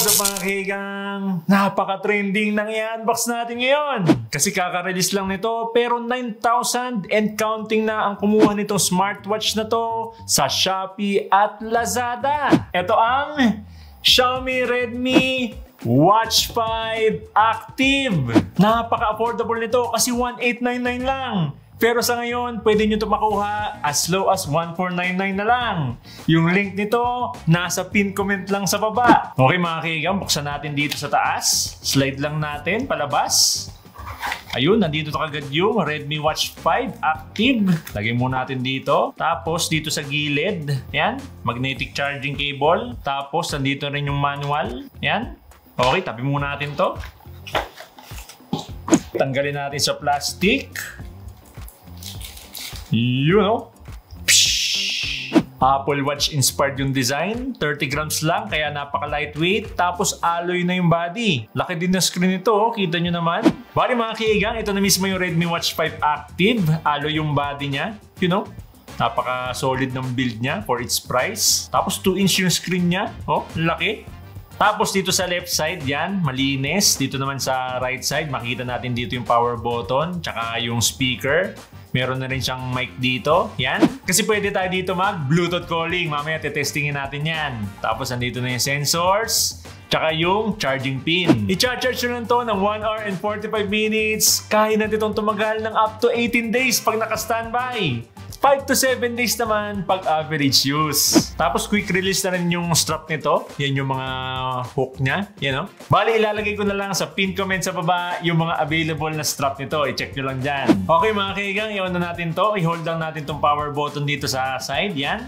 What's up mga kaigang? Napaka-trending ng i-unbox natin ngayon. Kasi kaka-release lang nito pero 9,000 and counting na ang kumuha nitong smartwatch na to sa Shopee at Lazada. Ito ang Xiaomi Redmi Watch 5 Active. Napaka-affordable nito kasi 1,899 lang. Pero sa ngayon, pwede nyo ito makuha as low as 1,499 na lang. Yung link nito, nasa pin comment lang sa baba. Okay mga kaigang, buksan natin dito sa taas. Slide lang natin, palabas. Ayun, nandito na kagad yung Redmi Watch 5 Active. Lagay muna natin dito. Tapos dito sa gilid, yan, magnetic charging cable. Tapos nandito rin yung manual. Yan. Okay, tabi muna natin to. Tanggalin natin sa plastic. You know, Apple Watch inspired yung design, 30 grams lang kaya napaka lightweight, tapos alloy na yung body. Laki din na screen nito, kita nyo naman. Bali mga kaigang, ito na mismo yung Redmi Watch 5 Active, alloy yung body niya, you know. Napaka solid ng build niya for its price. Tapos 2-inch yung screen niya, oh, laki. Tapos dito sa left side, yan, malinis. Dito naman sa right side, makita natin dito yung power button, tsaka yung speaker. Meron na rin siyang mic dito. Yan. Kasi pwede tayo dito mag-Bluetooth calling. Mamaya tetestingin natin yan. Tapos nandito na yung sensors. Tsaka yung charging pin. I-charge nyo lang to ng 1 hour and 45 minutes. Kaya natin itong tumagal ng up to 18 days pag naka-standby. 5 to 7 days naman pag average use. Tapos quick release na rin yung strap nito. Yan yung mga hook niya. Yan o. Bali, ilalagay ko na lang sa pin comment sa baba yung mga available na strap nito. I-check nyo lang dyan. Okay mga kaigang, i-on na natin to. I-hold lang natin tong power button dito sa side. Yan.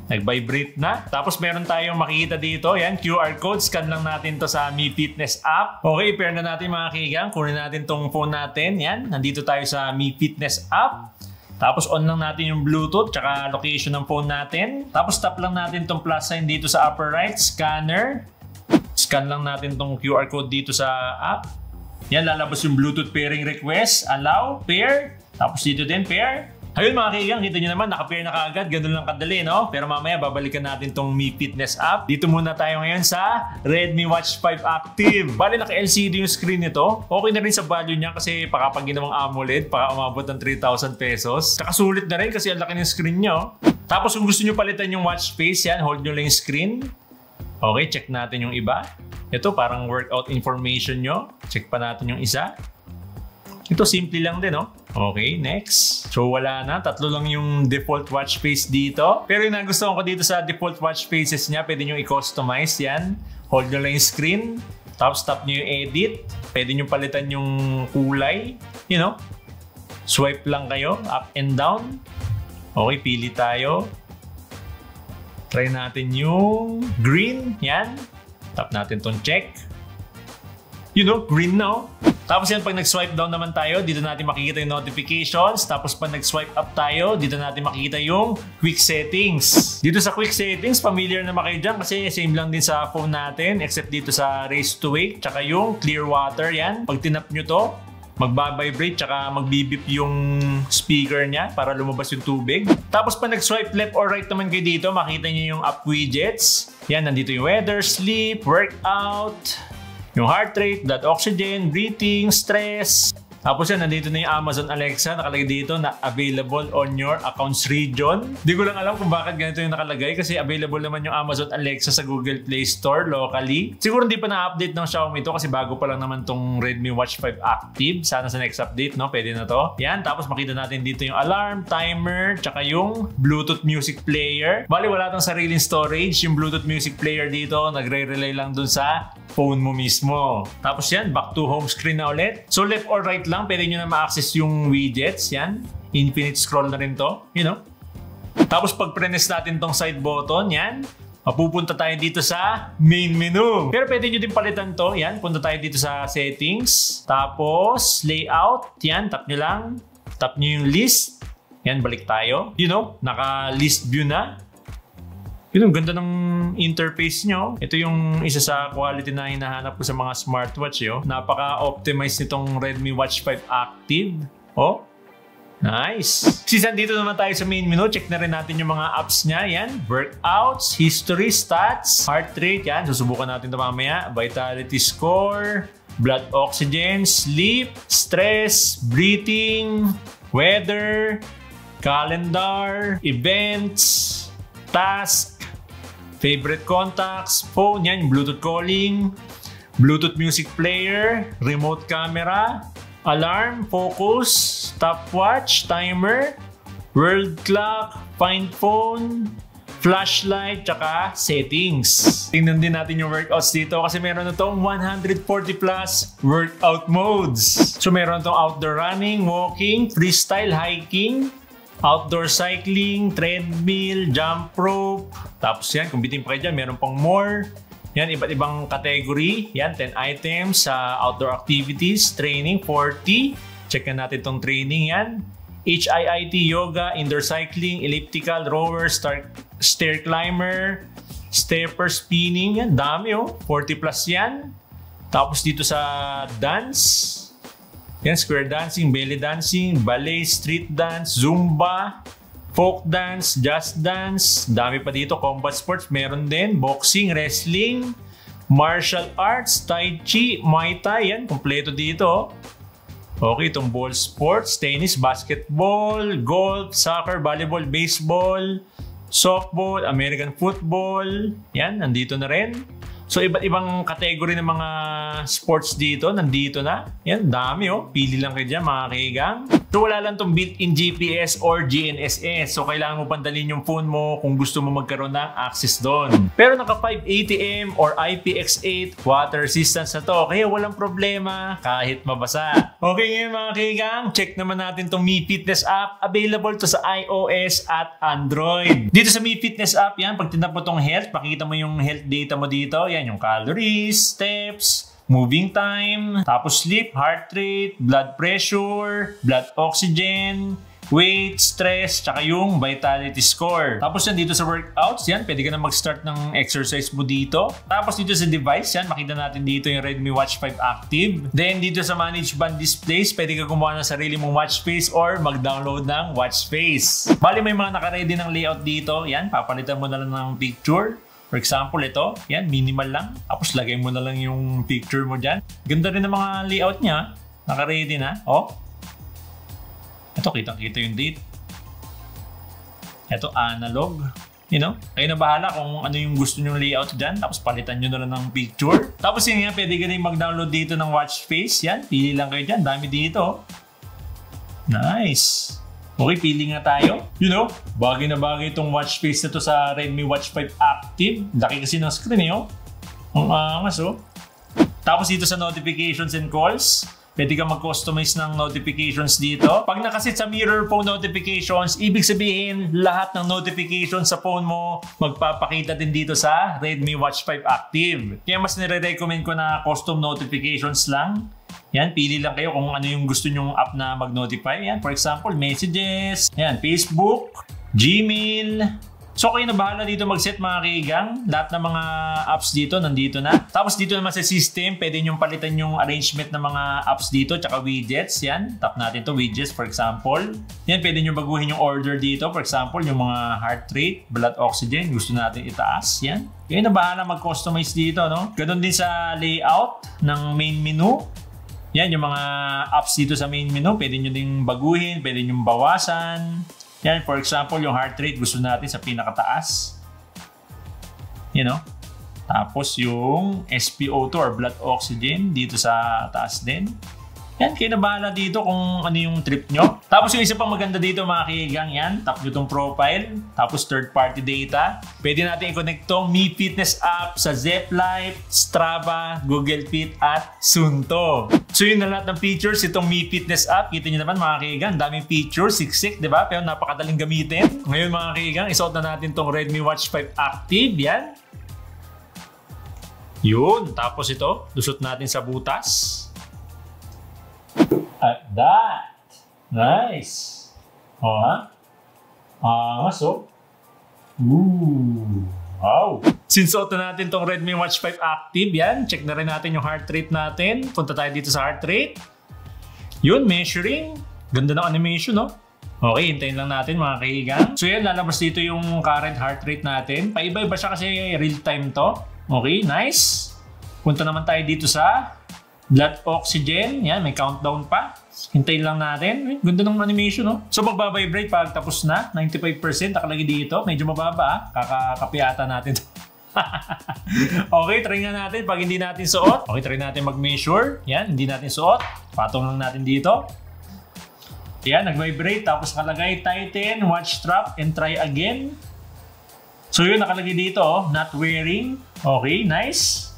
Nag-vibrate na. Tapos meron tayong makikita dito. Yan, QR code. Scan lang natin to sa Mi Fitness app. Okay, pair na natin mga kaigang. Kunin natin tong phone natin. Yan. Nandito tayo sa Mi Fitness app. Tapos on lang natin yung Bluetooth tsaka location ng phone natin. Tapos tap lang natin tong plus sign dito sa upper right, scanner. Scan lang natin tong QR code dito sa app. Yan, lalabas yung Bluetooth pairing request. Allow, pair. Tapos dito din, pair. Ayun mga kaigang, kita nyo naman, naka-pair na kaagad. Ganun lang kadali, no? Pero mamaya, babalikan natin tong Mi Fitness app. Dito muna tayo ngayon sa Redmi Watch 5 Active. Bali, naka-LCD yung screen nito. Okay na rin sa value niya kasi pag ginawang AMOLED, baka umabot ng 3,000 pesos. Tsaka sulit na rin kasi ang laki ng screen niya. Tapos kung gusto nyo palitan yung watch face, yan, hold nyo lang yung screen. Okay, check natin yung iba. Ito, parang workout information nyo. Check pa natin yung isa. Ito, simple lang din, no? Okay, next. So, wala na. Tatlo lang yung default watch face dito. Pero yung nagustuhan ko dito sa default watch faces niya, pwede nyo i-customize yan. Hold nyo lang yung screen. Tapos, tap nyo yung edit. Pwede nyo palitan yung kulay. You know? Swipe lang kayo. Up and down. Okay, pili tayo. Try natin yung green. Yan. Tap natin tong check. You know, green now. Tapos yan, pag nag-swipe down naman tayo, dito natin makikita yung notifications. Tapos pag nag-swipe up tayo, dito natin makikita yung quick settings. Dito sa quick settings, familiar na kayo dyan kasi same lang din sa phone natin except dito sa raise to wake, tsaka yung clear water yan. Pag tinap nyo to, magbabibrate tsaka magbibip yung speaker niya para lumabas yung tubig. Tapos pag nag-swipe left or right naman kayo dito, makita nyo yung app widgets. Yan, nandito yung weather, sleep, workout, yung heart rate, blood oxygen, breathing, stress. Tapos yan, nandito na yung Amazon Alexa. Nakalagay dito na available on your account's region. Di ko lang alam kung bakit ganito yung nakalagay kasi available naman yung Amazon Alexa sa Google Play Store locally. Siguro hindi pa na-update ng Xiaomi to kasi bago pa lang naman tong Redmi Watch 5 Active. Sana sa next update, no? Pwede na to. Yan, tapos makita natin dito yung alarm, timer, tsaka yung Bluetooth music player. Bali, wala tong sariling storage. Yung Bluetooth music player dito, nagre-relay lang dun sa phone mo mismo. Tapos yan, back to home screen na ulit. So left or right lang, pwede nyo na ma-access yung widgets. Yan, infinite scroll na rin to. You know? Tapos pag press natin tong side button, yan, mapupunta tayo dito sa main menu. Pero pwede nyo din palitan to. Yan, punta tayo dito sa settings. Tapos layout. Yan, tap nyo lang. Tap nyo yung list. Yan, balik tayo. You know, naka-list view na. Yun, ang ganda ng interface nyo. Ito yung isa sa quality na hinahanap ko sa mga smartwatch. Napaka-optimize nitong Redmi Watch 5 Active. Oh, Nice! Since dito naman tayo sa main menu, check na rin natin yung mga apps niya. Yan, workouts, history, stats, heart rate. Yan, susubukan natin ito mamaya. Vitality score, blood oxygen, sleep, stress, breathing, weather, calendar, events, task, favorite contacts, phone. Yan, yung Bluetooth calling, Bluetooth music player, remote camera, alarm, focus, stopwatch, timer, world clock, find phone, flashlight, tsaka settings. Tingnan din natin yung workouts dito kasi meron na itong 140 plus workout modes. So meron itong outdoor running, walking, freestyle hiking, outdoor cycling, treadmill, jump rope. Tapos yan, kung bitin pa kayo dyan, meron pang more. Yan, iba't ibang category. Yan, 10 items sa outdoor activities, training, 40. Check na natin itong training yan. HIIT, yoga, indoor cycling, elliptical, rower, stair climber, stepper, spinning. Yan, dami oh. 40 plus yan. Tapos dito sa dance. Yan, square dancing, belly dancing, ballet, street dance, zumba, folk dance, jazz dance, dami pa dito, combat sports, meron din, boxing, wrestling, martial arts, tai chi, muay thai, yan, kompleto dito. Okay, itong ball sports, tennis, basketball, golf, soccer, volleyball, baseball, softball, American football, yan, nandito na rin. So, iba't ibang category ng mga sports dito, nandito na. Yan, dami oh. Pili lang kayo dyan, mga kaigang. So, wala lang itong built-in GPS or GNSS. So, kailangan mo pandalin yung phone mo kung gusto mo magkaroon ng access doon. Pero naka 580M or IPX8 water resistance na to. Kaya walang problema kahit mabasa. Okay ngayon mga kaigang, check naman natin itong Mi Fitness app. Available to sa iOS at Android. Dito sa Mi Fitness app, yan, pag tinap mo itong health, pakita mo yung health data mo dito. Yan, yung calories, steps, moving time, tapos sleep, heart rate, blood pressure, blood oxygen, weight, stress, tsaka yung vitality score. Tapos yan dito sa workouts, yan, pwede ka na mag-start ng exercise mo dito. Tapos dito sa device, yan, makita natin dito yung Redmi Watch 5 Active. Then dito sa manage band displays, pwede ka gumawa ng sarili mong watch face or mag-download ng watch face. Bali may mga naka-ready ng layout dito, yan, papalitan mo na lang ng picture. For example, ito, yan, minimal lang. Tapos lagay mo na lang yung picture mo dyan. Ganda rin ng mga layout niya. Naka-ready na. Oh. Ito, kitang-kita yung date. Ito, analog. You know, kayo na bahala kung ano yung gusto nyo layout dyan. Tapos palitan nyo na lang ng picture. Tapos yun nga, pwede ka rin mag-download dito ng watch face. Yan, pili lang kayo dyan. Dami dito. Nice. Okay, pili nga tayo. You know, bagay na bagay itong watch face na to sa Redmi Watch 5 Active. Laki kasi ng screen eh, oh. Ang angas, oh. Tapos dito sa notifications and calls, pwede ka mag-customize ng notifications dito. Pag nakasit sa mirror phone notifications, ibig sabihin, lahat ng notifications sa phone mo magpapakita din dito sa Redmi Watch 5 Active. Kaya mas nire-recommend ko na custom notifications lang. Yan, pili lang kayo kung ano yung gusto nyong app na mag-notify. Yan, for example, messages, yan, Facebook, Gmail. So, kayo na bahala dito mag-set mga kaigang. Lahat ng mga apps dito, nandito na. Tapos dito naman sa system, pwede nyong palitan yung arrangement ng mga apps dito, tsaka widgets. Yan, tap natin to widgets, for example. Yan, pwede nyo baguhin yung order dito. For example, yung mga heart rate, blood oxygen, gusto natin itaas. Yan. Kayo na bahala mag-customize dito, no? Ganon din sa layout ng main menu. Yan, yung mga apps dito sa main menu, pwede nyo ding baguhin, pwede nyo bawasan. Yan, for example, yung heart rate gusto natin sa pinakataas. You know? Tapos yung SpO2 or blood oxygen dito sa taas din. Yan, kayo na bahala dito kung ano yung trip nyo. Tapos yung isa pang maganda dito mga kaigang, yan, tap nyo itong profile. Tapos third party data. Pwede natin i-connect itong Mi Fitness app sa Zepp Life, Strava, Google Fit at Suunto. So yun na lahat ng features itong Mi Fitness app. Kita nyo naman mga kaigang, daming features, siksik, di ba? Pero napakadaling gamitin. Ngayon mga kaigang, isuot na natin itong Redmi Watch 5 Active. Yan. Yun. Tapos ito, lusot natin sa butas. At that. Nice. Oh, ha? Angas, oh. Ooh. Wow. Since auto natin tong Redmi Watch 5 Active, yan. Check na rin natin yung heart rate natin. Punta tayo dito sa heart rate. Yun, measuring. Ganda ng animation, no? Okay, hintayin lang natin mga kaibigan. So yan, lalabas dito yung current heart rate natin. Paiba-iba siya kasi real time to. Okay, nice. Punta naman tayo dito sa blood oxygen. Yan, may countdown pa. Hintayin lang natin. Ganda ng animation, no? So magbabibrate pag tapos na. 95% nakalagay dito. Medyo mababa. Kakakapiata natin. Okay, try nga natin pag hindi natin suot. Okay, try natin mag-measure. Yan, hindi natin suot. Patong lang natin dito. Yan, nag-vibrate. Tapos nakalagay tighten, watch strap, and try again. So yun, nakalagay dito, not wearing. Okay, nice.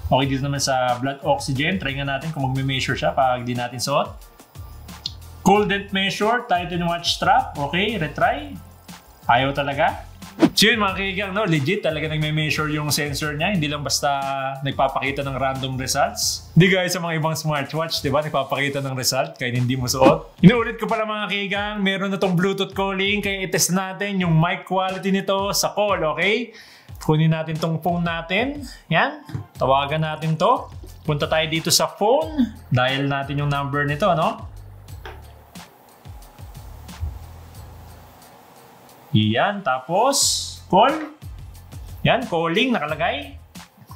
Okay, dito naman sa blood oxygen. Try nga natin kung mag-measure siya pag di natin suot. Cool dent measure, tighten watch strap. Okay, retry. Ayaw talaga. So yun mga kaibigan, no? Legit talaga nagme-measure yung sensor niya. Hindi lang basta nagpapakita ng random results. Hindi guys sa mga ibang smartwatch, di ba? Nagpapakita ng result kahit hindi mo suot. Inuulit ko pala mga kaibigan, meron na tong Bluetooth calling. Kaya itest natin yung mic quality nito sa call, okay? Kunin natin tong phone natin. Yan. Tawagan natin to. Punta tayo dito sa phone. Dial natin yung number nito, no? Yan, tapos call. Yan, calling, nakalagay.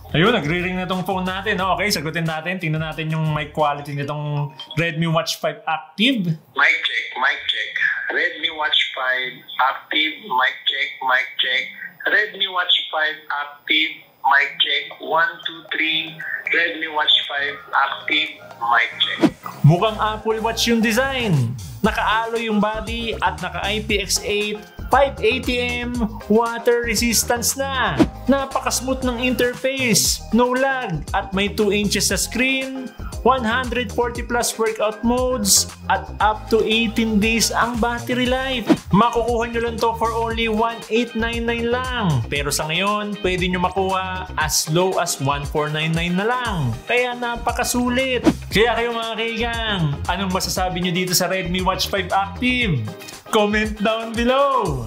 Ayun, nagre-ring na tong phone natin. No? Okay, sagutin natin. Tingnan natin yung mic quality nitong Redmi Watch 5 Active. Mic check, mic check. Redmi Watch 5 Active, mic check, mic check. Redmi Watch 5 Active, mic check. 1, 2, 3. Redmi Watch 5 Active, mic check. Mukhang Apple Watch yung design. Naka-alloy yung body at naka-IPX8 5 ATM water resistance na. Napaka-smooth ng interface, no lag, at may 2 inches sa screen, 140 plus workout modes, at up to 18 days ang battery life. Makukuha nyo lang to for only 1,899 lang. Pero sa ngayon, pwede nyo makuha as low as 1,499 na lang. Kaya napakasulit. Kaya kayo mga kaigang, anong masasabi nyo dito sa Redmi Watch 5 Active? Comment down below!